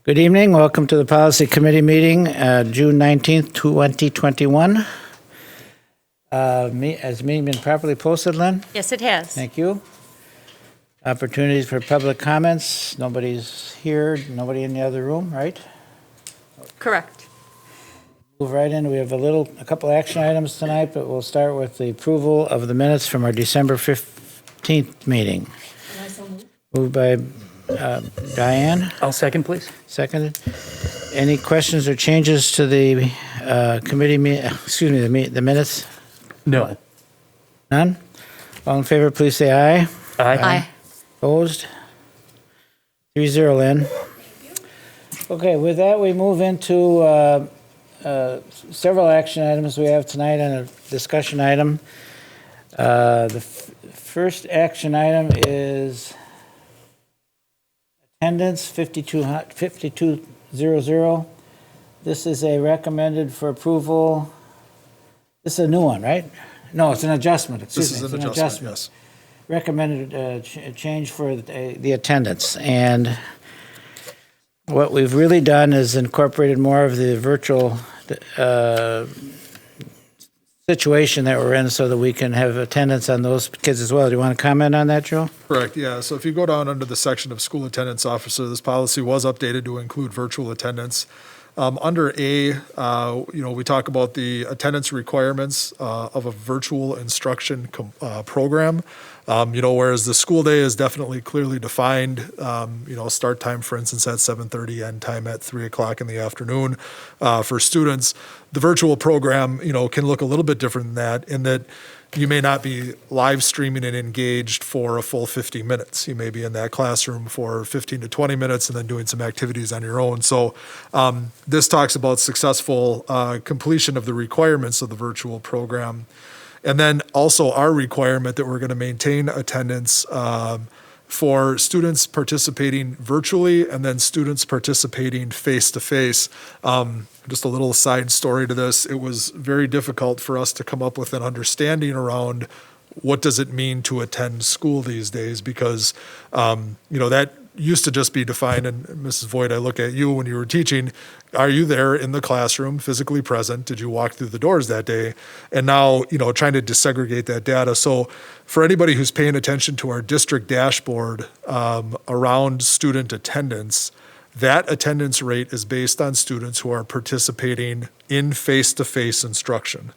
Good evening. Welcome to the Policy Committee meeting, June 19th, 2021. Has the meeting been properly posted, Lynn? Yes, it has. Thank you. Opportunities for public comments. Nobody's here. Nobody in the other room, right? Correct. Move right in. We have a couple action items tonight, but we'll start with the approval of the minutes from our December 15th meeting. Moved by Diane. I'll second, please. Seconded. Any questions or changes to the committee, the minutes? No. None? All in favor, please say aye. Aye. Opposed? 3-0, Lynn. Okay, with that, we move into several action items we have tonight and a discussion item. The first action item is attendance 5200. This is a recommended for approval. This is a new one, right? No, it's an adjustment. Excuse me. This is an adjustment, yes. Recommended change for the attendance. And what we've really done is incorporated more of the virtual situation that we're in so that we can have attendance on those kids as well. Do you want to comment on that, Joe? Correct, yeah. So if you go down under the section of school attendance officer, this policy was updated to include virtual attendance. Under A, we talk about the attendance requirements of a virtual instruction program. Whereas the school day is definitely clearly defined, start time, for instance, at 7:30, end time at 3 o'clock in the afternoon for students. The virtual program, can look a little bit different than that in that you may not be live streaming and engaged for a full 50 minutes. You may be in that classroom for 15 to 20 minutes and then doing some activities on your own. So this talks about successful completion of the requirements of the virtual program. And then also our requirement that we're going to maintain attendance for students participating virtually and then students participating face-to-face. Just a little side story to this. It was very difficult for us to come up with an understanding around what does it mean to attend school these days because, that used to just be defined. And Mrs. Voigt, I look at you when you were teaching. Are you there in the classroom, physically present? Did you walk through the doors that day? And now, trying to disaggregate that data. So for anybody who's paying attention to our district dashboard around student attendance, that attendance rate is based on students who are participating in face-to-face instruction.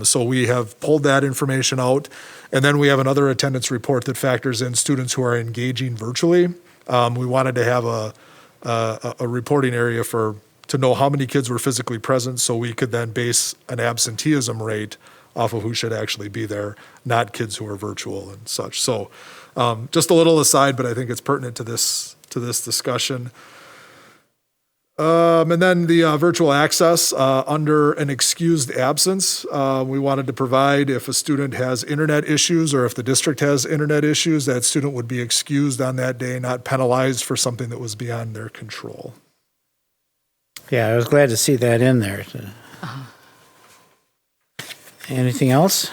So we have pulled that information out. And then we have another attendance report that factors in students who are engaging virtually. We wanted to have a reporting area to know how many kids were physically present so we could then base an absenteeism rate off of who should actually be there, not kids who are virtual and such. So just a little aside, but I think it's pertinent to this discussion. And then the virtual access under an excused absence, we wanted to provide if a student has internet issues or if the district has internet issues, that student would be excused on that day, not penalized for something that was beyond their control. Yeah, I was glad to see that in there. Anything else?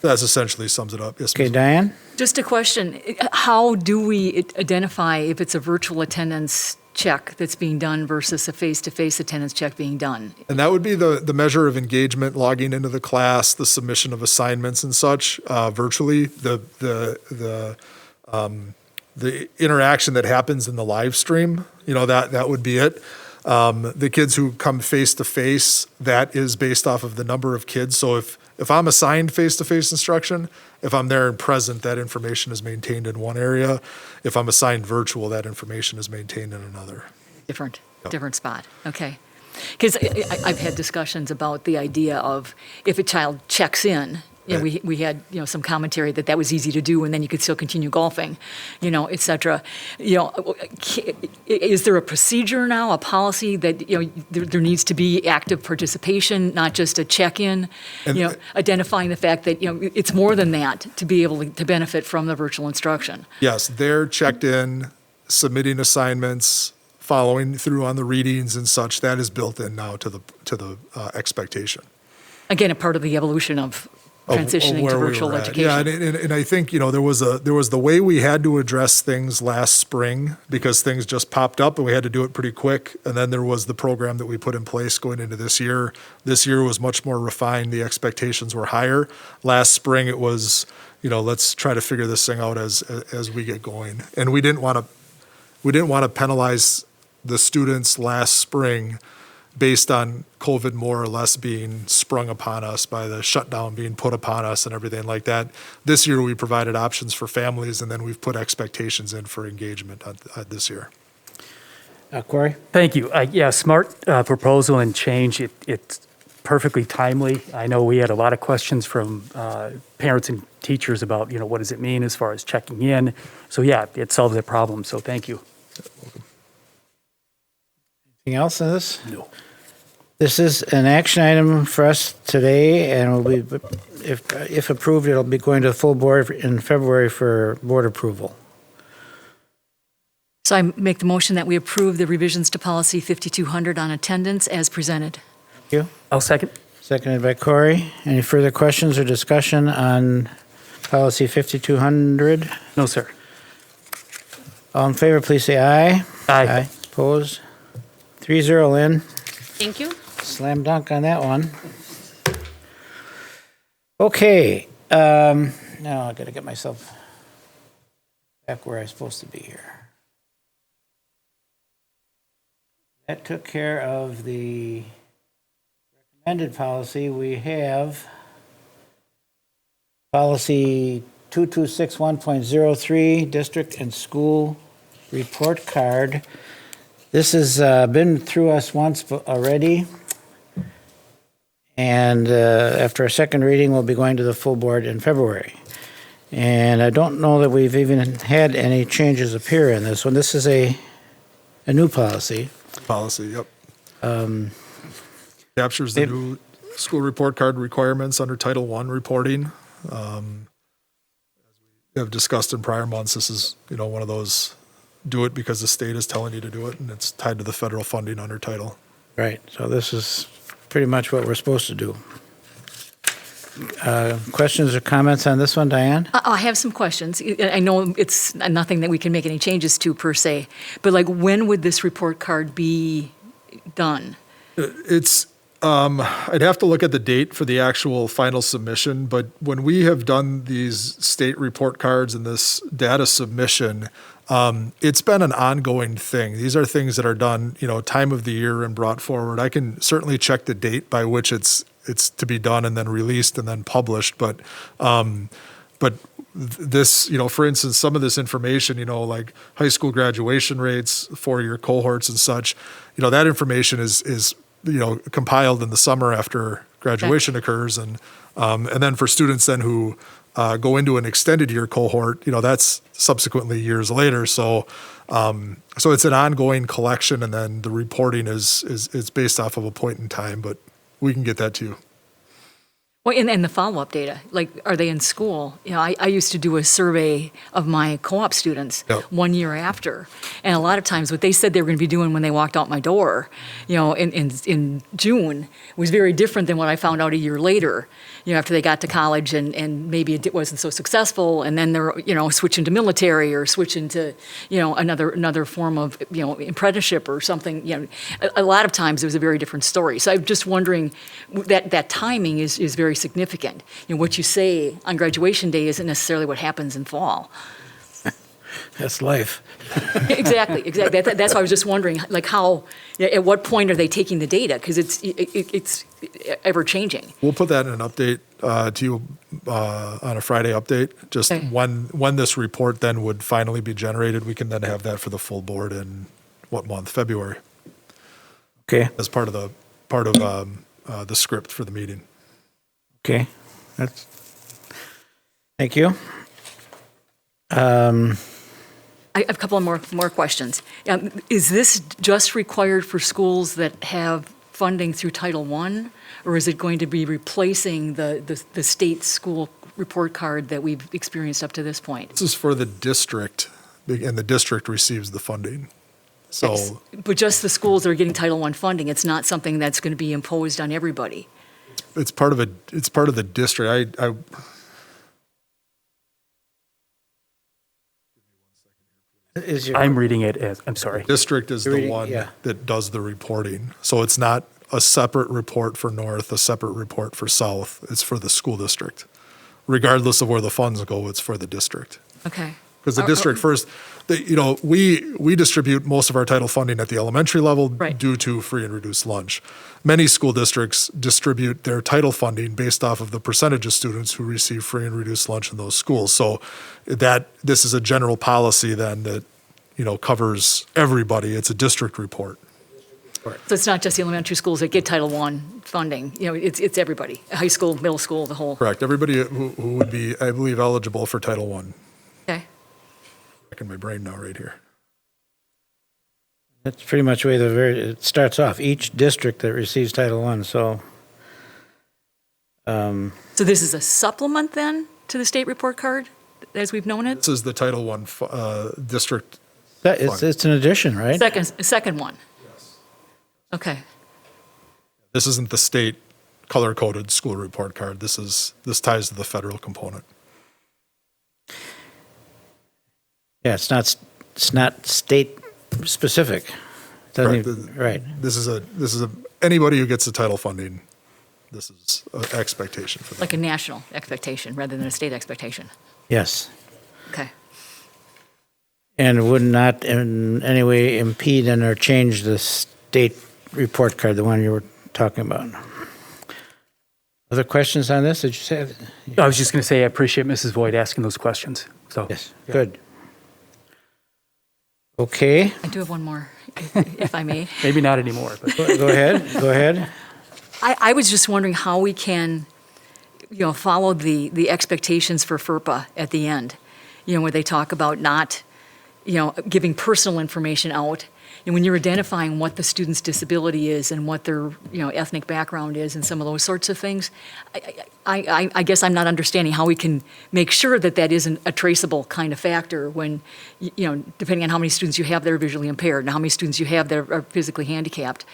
That essentially sums it up. Yes, Okay, Ms. Diane? Just a question. How do we identify if it's a virtual attendance check that's being done versus a face-to-face attendance check being done? And that would be the measure of engagement, logging into the class, the submission of assignments and such virtually, the interaction that happens in the live stream, that would be it. The kids who come face-to-face, that is based off of the number of kids. So if I'm assigned face-to-face instruction, if I'm there and present, that information is maintained in one area. If I'm assigned virtual, that information is maintained in another. Different spot. Okay. Because I've had discussions about the idea of if a child checks in, Right. we had, some commentary that was easy to do and then you could still continue golfing, et cetera. Is there a procedure now, a policy that, there needs to be active participation, not just a check-in, And- identifying the fact that, it's more than that to be able to benefit from the virtual instruction? Yes, they're checked in, submitting assignments, following through on the readings and such. That is built in now to the expectation. Again, a part of the evolution of transitioning where to we virtual were at. education. Yeah, and I think, there was the way we had to address things last spring because things just popped up and we had to do it pretty quick. And then there was the program that we put in place going into this year. This year was much more refined. The expectations were higher. Last spring, it was, let's try to figure this thing out as we get going. And we didn't want to penalize the students last spring based on COVID more or less being sprung upon us by the shutdown being put upon us and everything like that. This year, we provided options for families, and then we've put expectations in for engagement this year. Corey? Thank you. Yeah, smart proposal and change. It's perfectly timely. I know we had a lot of questions from parents and teachers about, what does it mean as far as checking in? So yeah, it solves that problem. So thank you. Anything else in this? No. This is an action item for us today, and will be, if approved, it'll be going to the full board in February for board approval. So I make the motion that we approve the revisions to policy 5200 on attendance as presented. Thank you. I'll second. Seconded by Corey. Any further questions or discussion on policy 5200? No, sir. All in favor, please say aye. Aye. Opposed? 3-0, Lynn. Thank you. Slam dunk on that one. Okay, now I gotta get myself back where I'm supposed to be here. That took care of the recommended policy. We have policy 2261.03, district and school report card. This has been through us once already. And after a second reading, we'll be going to the full board in February. And I don't know that we've even had any changes appear in this one. This is a new policy. Policy, yep. Captures the new school report card requirements under Title I reporting. As we have discussed in prior months, this is, one of those do it because the state is telling you to do it, and it's tied to the federal funding under title. Right, so this is pretty much what we're supposed to do. Questions or comments on this one, Diane? I have some questions. I know it's nothing that we can make any changes to per se, but like when would this report card be done? It's, I'd have to look at the date for the actual final submission, but when we have done these state report cards and this data submission, it's been an ongoing thing. These are things that are done, time of the year and brought forward. I can certainly check the date by which it's to be done and then released and then published. But this, for instance, some of this information, like high school graduation rates, 4-year cohorts and such, that information is compiled in the summer after graduation occurs. And then for students then who go into an extended year cohort, that's subsequently years later. So it's an ongoing collection, and then the reporting is based off of a point in time, but we can get that to you. Well, and the follow-up data, like, are they in school? I used to do a survey of my co-op students 1 year after, and a lot of times what they said they were going to be doing when they walked out my door, in June, was very different than what I found out a year later, after they got to college and maybe it wasn't so successful, and then they're, switching to military or switching to, another form of, apprenticeship or something. A lot of times it was a very different story. So I'm just wondering, that timing is very significant. What you say on graduation day isn't necessarily what happens in fall. That's life. Exactly. That's why I was just wondering, like, how, at what point are they taking the data? Because it's ever changing. We'll put that in an update to you on a Friday update. Just when this report then would finally be generated, we can then have that for the full board in what month? February. Okay. As part of the script for the meeting. Okay. Thank you. I have a couple of more questions. Is this just required for schools that have funding through Title I, or is it going to be replacing the state school report card that we've experienced up to this point? This is for the district, and the district receives the funding. So, Yes. But just the schools that are getting Title I funding, it's not something that's going to be imposed on everybody. it's part of the district. Is your, I'm reading it as, I'm sorry. District is You're the reading- one yeah. that does the reporting. So it's not a separate report for North, a separate report for South. It's for the school district. Regardless of where the funds go, it's for the district. Okay. Because the district first, we distribute most of our title funding at the elementary level Right. due to free and reduced lunch. Many school districts distribute their title funding based off of the percentage of students who receive free and reduced lunch in those schools. So this is a general policy then that, covers everybody. It's a district report. So it's not just the elementary schools that get Title I funding, it's everybody, high school, middle school, the whole. Correct. Everybody who would be, I believe, eligible for Title I. Okay. Back in my brain now right here. that's pretty much the way it starts off. Each district that receives Title I, so. So this is a supplement then to the state report card, as we've known it? This is the Title I district. It's an addition, right? Second one? Okay. This isn't the state color-coded school report card. This ties to the federal component. Yeah, it's not state specific. Doesn't Correct. even, right. This is anybody who gets the title funding, this is an expectation for them. Like a national expectation rather than a state expectation? Yes. Okay. And would not in any way impede and or change the state report card, the one you were talking about. Other questions on this? Did you say? I was just going to say, I appreciate Mrs. Voigt asking those questions. So, Yes, good. Okay, I do have one more, if I may. maybe not anymore, but go ahead. I was just wondering how we can, follow the expectations for FERPA at the end, where they talk about not, giving personal information out. And when you're identifying what the student's disability is and what their, ethnic background is and some of those sorts of things, I guess I'm not understanding how we can make sure that that isn't a traceable kind of factor when, depending on how many students you have that are visually impaired and how many students you have that are physically handicapped,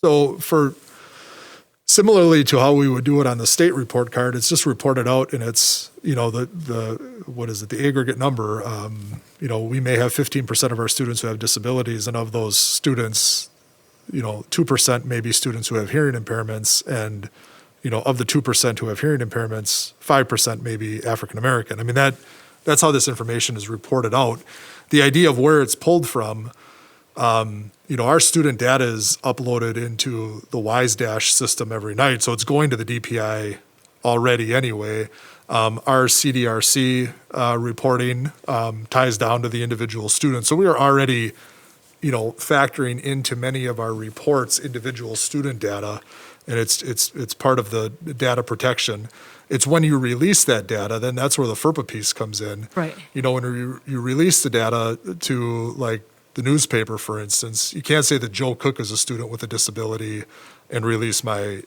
So similarly to how we would do it on the state report card, it's just reported out and it's, the aggregate number. We may have 15% of our students who have disabilities, and of those students, 2% may be students who have hearing impairments, and, of the 2% who have hearing impairments, 5% may be African American. I mean, that's how this information is reported out. The idea of where it's pulled from, our student data is uploaded into the WISE Dash system every night, so it's going to the DPI already anyway. Our CDRC reporting ties down to the individual student. So we are already, factoring into many of our reports individual student data, and it's part of the data protection. It's when you release that data, then that's where the FERPA piece comes in. Right. When you release the data to like the newspaper, for instance, you can't say that Joe Cook is a student with a disability and release my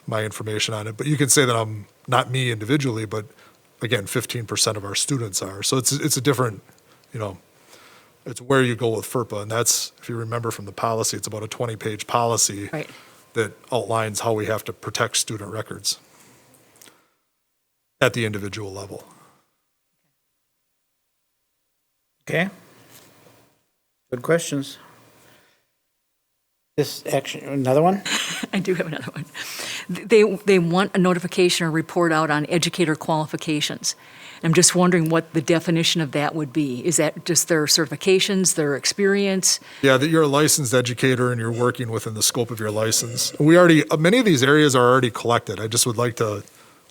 information on it. But you can say that I'm not me individually, but again, 15% of our students are. So it's a different, it's where you go with FERPA. And that's, if you remember from the policy, it's about a 20-page policy Right. that outlines how we have to protect student records at the individual level. Okay. Good questions. This action, another one? I do have another one. They want a notification or report out on educator qualifications. I'm just wondering what the definition of that would be. Is that just their certifications, their experience? Yeah, that you're a licensed educator and you're working within the scope of your license. Many of these areas are already collected. I just would like to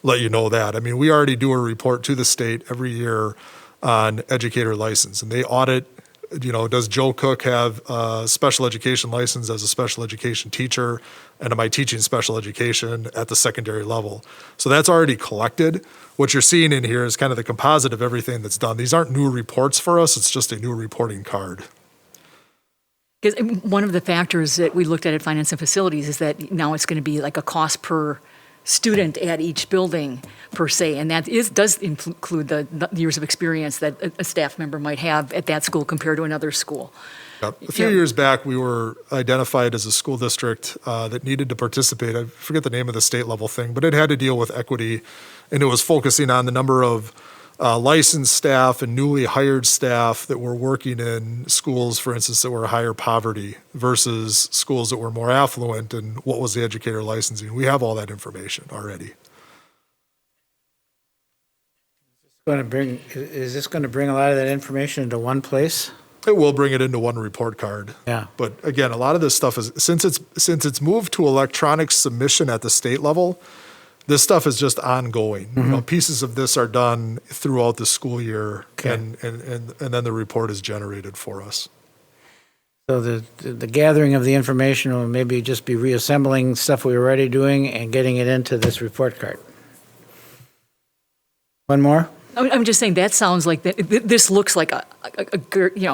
let you know that. I mean, we already do a report to the state every year on educator license, and they audit, does Joe Cook have a special education license as a special education teacher? And am I teaching special education at the secondary level? So that's already collected. What you're seeing in here is kind of the composite of everything that's done. These aren't new reports for us. It's just a new reporting card. Because one of the factors that we looked at Finance and Facilities is that now it's going to be like a cost per student at each building per se, and that does include the years of experience that a staff member might have at that school compared to another school. Yep. A few years back, we were identified as a school district that needed to participate. I forget the name of the state level thing, but it had to deal with equity, and it was focusing on the number of licensed staff and newly hired staff that were working in schools, for instance, that were higher poverty versus schools that were more affluent, and what was the educator licensing. We have all that information already. Is this going to bring a lot of that information into one place? It will bring it into one report card. Yeah. But again, a lot of this stuff is, since it's moved to electronic submission at the state level, this stuff is just ongoing. You know, pieces of this are done throughout the school year, Okay. and then the report is generated for us. So the gathering of the information will maybe just be reassembling stuff we were already doing and getting it into this report card. One more? I'm just saying, that sounds like, this looks like a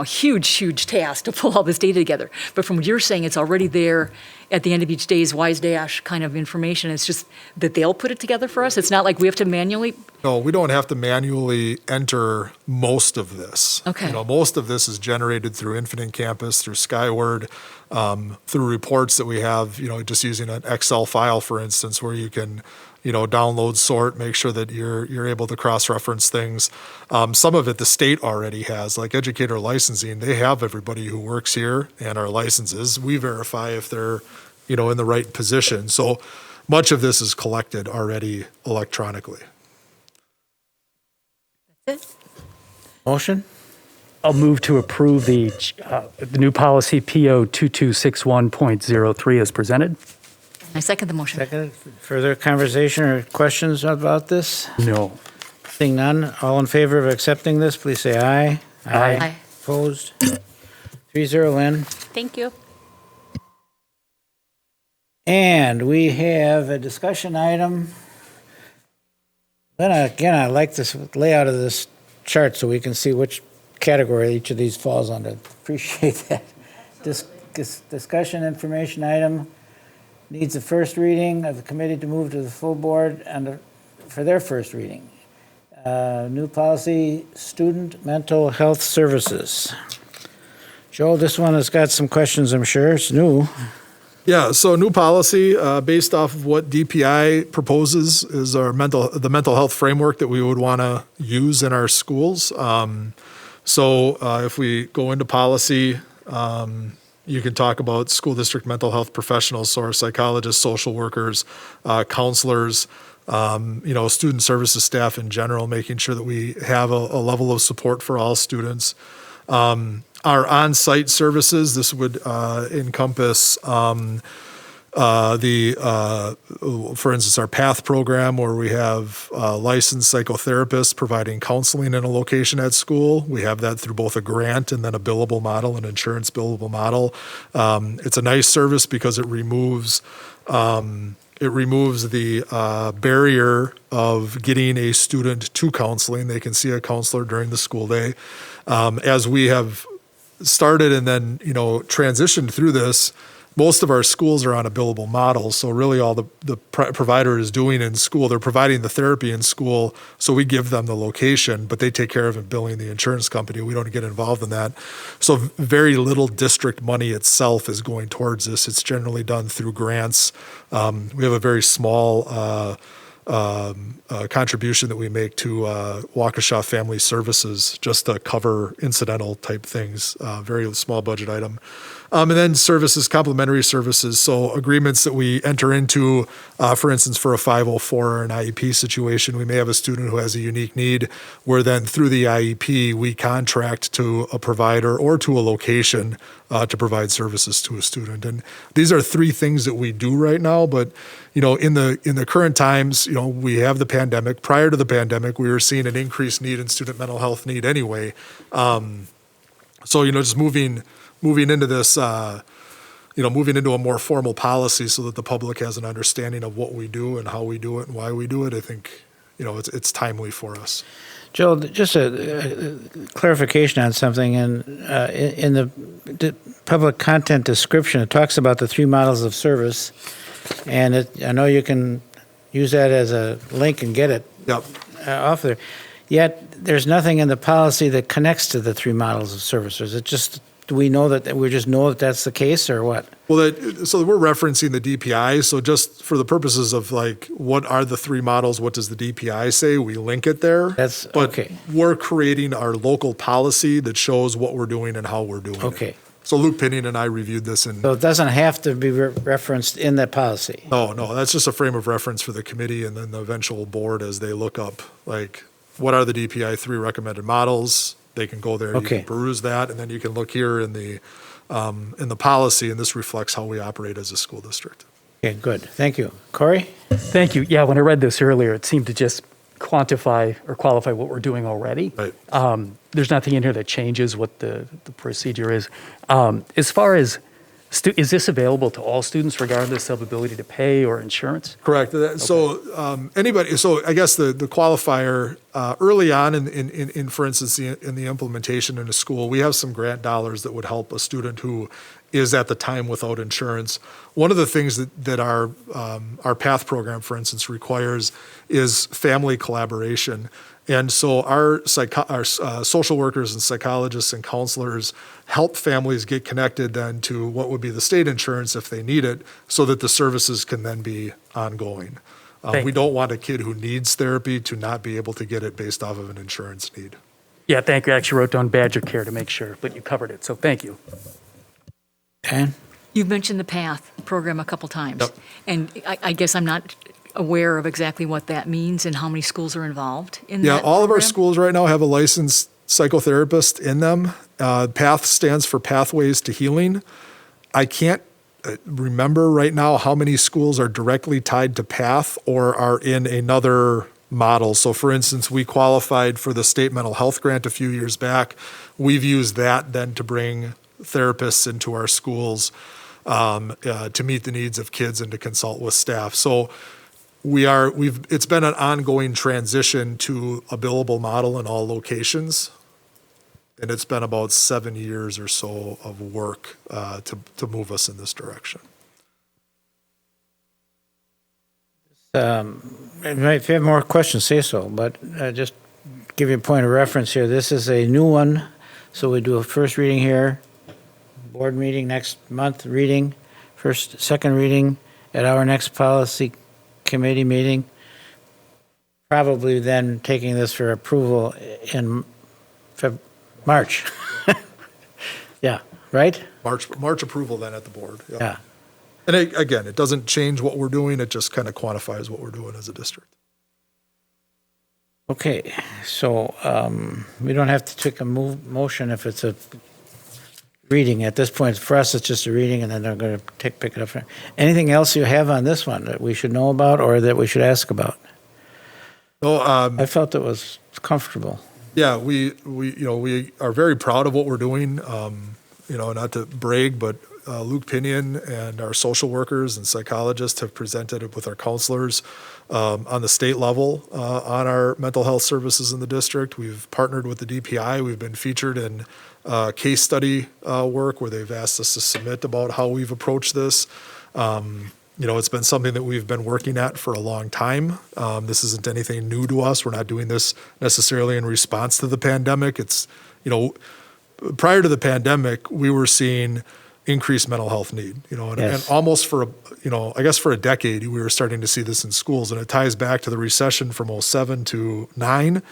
huge task to pull all this data together. But from what you're saying, it's already there at the end of each day's WISE Dash kind of information. It's just that they'll put it together for us. It's not like we have to manually. No, we don't have to manually enter most of this. Okay. You know, most of this is generated through Infinite Campus, through Skyward, through reports that we have, you know, just using an Excel file, for instance, where you can, you know, download, sort, make sure that you're able to cross-reference things. Some of it the state already has, like educator licensing. They have everybody who works here and our licenses. We verify if they're, you know, in the right position. So much of this is collected already electronically. Motion? I'll move to approve the new policy PO 2261.03 as presented. I second the motion. Second. Further conversation or questions about this? No. Seeing none, all in favor of accepting this, please say aye. Aye. Opposed? 3-0, Lynn. Thank you. And we have a discussion item. Then again, I like this layout of this chart so we can see which category each of these falls under. Appreciate that. Discussion information item needs a first reading of the committee to move to the full board for their first reading. New policy, student mental health services. Joel, this one has got some questions, I'm sure. It's new. Yeah, so new policy based off of what DPI proposes is the mental health framework that we would want to use in our schools. So if we go into policy, you can talk about school district mental health professionals, so our psychologists, social workers, counselors, you know, student services staff in general, making sure that we have a level of support for all students. Our on-site services, this would encompass for instance, our PATH program, where we have licensed psychotherapists providing counseling in a location at school. We have that through both a grant and then a billable model, an insurance billable model. It's a nice service because it removes the barrier of getting a student to counseling. They can see a counselor during the school day. As we have started and then, you know, transitioned through this, most of our schools are on a billable model. So really all the provider is doing in school, they're providing the therapy in school. So we give them the location, but they take care of it, billing the insurance company. We don't get involved in that. So very little district money itself is going towards this. It's generally done through grants. We have a very small contribution that we make to Waukesha Family Services just to cover incidental type things, very small budget item. And then services, complementary services, so agreements that we enter into, for instance, for a 504 or an IEP situation, we may have a student who has a unique need, where then through the IEP, we contract to a provider or to a location to provide services to a student. And these are three things that we do right now, but you know, in the current times, you know, we have the pandemic. Prior to the pandemic, we were seeing an increased need in student mental health need anyway. So, you know, just moving into this, moving into a more formal policy so that the public has an understanding of what we do and how we do it and why we do it, I think, you know, it's timely for us. Joel, just a clarification on something. In the public content description, it talks about the three models of service. And I know you can use that as a link and get it Yep. off there. Yet, there's nothing in the policy that connects to the three models of services. It just, do we know that, we just know that that's the case, or what? Well, so we're referencing the DPI. So just for the purposes of like, what are the three models? What does the DPI say? We link it there. That's, But okay. we're creating our local policy that shows what we're doing and how we're doing it. Okay. So Luke Pinion and I reviewed this and So it doesn't have to be referenced in that policy? no, that's just a frame of reference for the committee and then the eventual board as they look up, like, what are the DPI 3 recommended models? They can go there, you Okay. can peruse that, and then you can look here in the policy, and this reflects how we operate as a school district. Okay, good. Thank you. Corey? Thank you. Yeah, when I read this earlier, it seemed to just quantify or qualify what we're doing already. Right. There's nothing in here that changes what the procedure is. As far as, is this available to all students regardless of ability to pay or insurance? Correct. So anybody, so I guess the qualifier, early on in, for instance, in the implementation in a school, we have some grant dollars that would help a student who is at the time without insurance. One of the things that our PATH program, for instance, requires is family collaboration. And so our social workers and psychologists and counselors help families get connected then to what would be the state insurance if they need it, so that the services can then be ongoing. We don't want a kid who needs therapy to not be able to get it based off of an insurance need. Yeah, thank you. I actually wrote down Badger Care to make sure, but you covered it, so thank you. Dan? You've mentioned the PATH program a couple times. Yep. And I guess I'm not aware of exactly what that means and how many schools are involved in that Yeah, all of our program? schools right now have a licensed psychotherapist in them. PATH stands for Pathways to Healing. I can't remember right now how many schools are directly tied to PATH or are in another model. So for instance, we qualified for the state mental health grant a few years back. We've used that then to bring therapists into our schools to meet the needs of kids and to consult with staff. So it's been an ongoing transition to a billable model in all locations. And it's been about 7 years or so of work to move us in this direction. If you have more questions, say so, but just give you a point of reference here. This is a new one, so we do a first reading here, board meeting next month, reading, second reading at our next policy committee meeting, probably then taking this for approval in March. Yeah, right? March approval then at the board. Yep. Yeah. And again, it doesn't change what we're doing. It just kind of quantifies what we're doing as a district. Okay, so we don't have to take a motion if it's a reading. At this point, for us, it's just a reading, and then they're going to pick it up. Anything else you have on this one that we should know about or that we should ask about? No, I felt it was comfortable. yeah, we are very proud of what we're doing. Not to brag, but Luke Pinion and our social workers and psychologists have presented it with our counselors on the state level on our mental health services in the district. We've partnered with the DPI. We've been featured in case study work where they've asked us to submit about how we've approached this. It's been something that we've been working at for a long time. This isn't anything new to us. We're not doing this necessarily in response to the pandemic. It's, prior to the pandemic, we were seeing increased mental health need, and Yes. almost for a decade, we were starting to see this in schools, and it ties back to the recession from 07 to 09,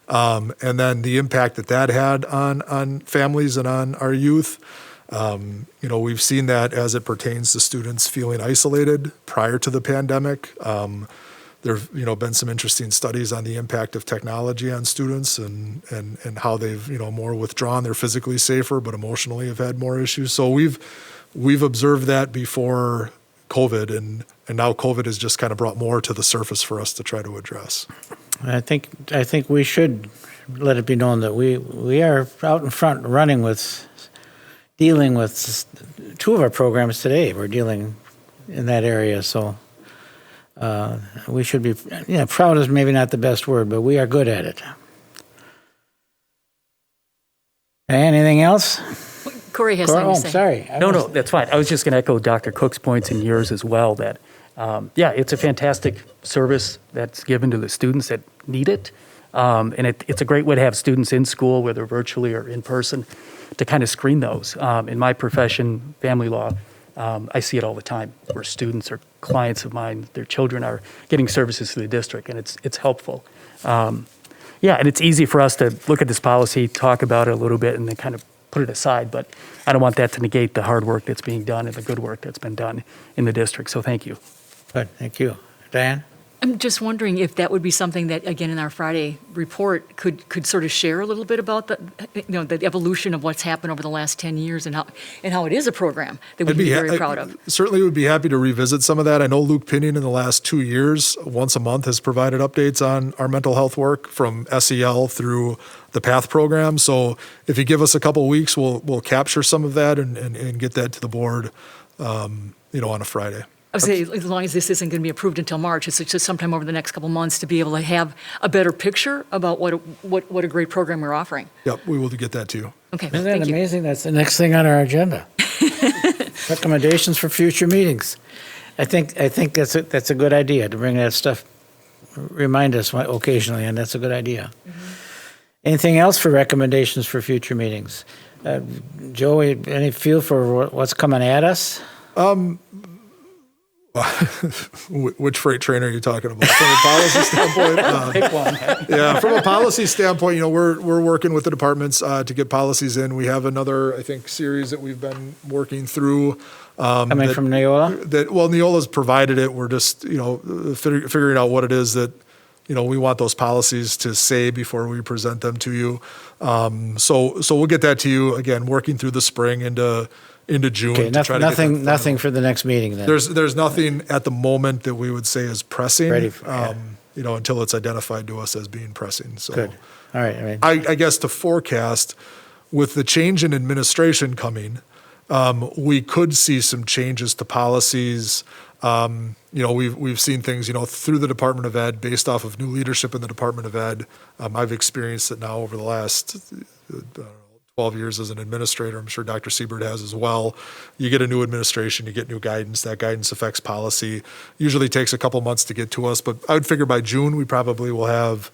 and then the impact that had on families and on our youth. We've seen that as it pertains to students feeling isolated prior to the pandemic. There've been some interesting studies on the impact of technology on students and how they've more withdrawn. They're physically safer, but emotionally have had more issues. So we've observed that before COVID, and now COVID has just kind of brought more to the surface for us to try to address. I think we should let it be known that we are out in front running with dealing with two of our programs today. We're dealing in that area, so we should be, proud is maybe not the best word, but we are good at it. Anything else? Corey has something to say. Sorry. No, that's fine. I was just going to echo Dr. Cook's points and yours as well, that Yeah, it's a fantastic service that's given to the students that need it. And it's a great way to have students in school, whether virtually or in person, to kind of screen those. In my profession, family law, I see it all the time where students or clients of mine, their children are getting services through the district, and it's helpful. Yeah, and it's easy for us to look at this policy, talk about it a little bit, and then kind of put it aside. But I don't want that to negate the hard work that's being done and the good work that's been done in the district. So thank you. Good, thank you. Diane? I'm just wondering if that would be something that, again, in our Friday report, could sort of share a little bit about the evolution of what's happened over the last 10 years and how it is a program that we'd be very proud of. Certainly would be happy to revisit some of that. I know Luke Pinion in the last 2 years, once a month, has provided updates on our mental health work from SEL through the PATH program. So if you give us a couple of weeks, we'll capture some of that and get that to the board, on a Friday. I would say, as long as this isn't going to be approved until March, it's just sometime over the next couple months to be able to have a better picture about what a great program we're offering. Yep, we will get that to you. Okay, Isn't that thank you. amazing? That's the next thing on our agenda. Recommendations for future meetings. I think that's a good idea to bring that stuff, remind us occasionally, and that's a good idea. Anything else for recommendations for future meetings? Joey, any feel for what's coming at us? Which freight train are you talking about? From a policy standpoint? Pick one. Yeah, from a policy standpoint, we're working with the departments to get policies in. We have another, I think, series that we've been working through. Coming from Neola? Neola's provided it. We're just, figuring out what it is that, we want those policies to say before we present them to you. So we'll get that to you, again, working through the spring into June. Okay, to try to get that nothing final. for the next meeting then? There's nothing at the moment that we would say is pressing, Ready for- yeah. until it's identified to us as being pressing. So Good. All right. I guess to forecast, with the change in administration coming, we could see some changes to policies. We've seen things, through the Department of Ed based off of new leadership in the Department of Ed. I've experienced it now over the last 12 years as an administrator. I'm sure Dr. Siebert has as well. You get a new administration, you get new guidance. That guidance affects policy. Usually takes a couple months to get to us, but I would figure by June we probably will have,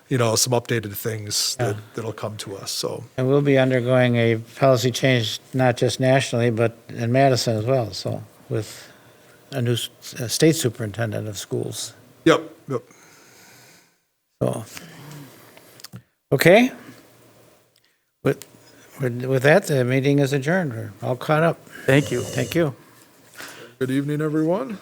some updated things that'll come to us. So. And we'll be undergoing a policy change, not just nationally, but in Madison as well, so with a new state superintendent of schools. Yep. So, okay. With that, the meeting is adjourned. We're all caught up. Thank you. Thank you. Good evening, everyone.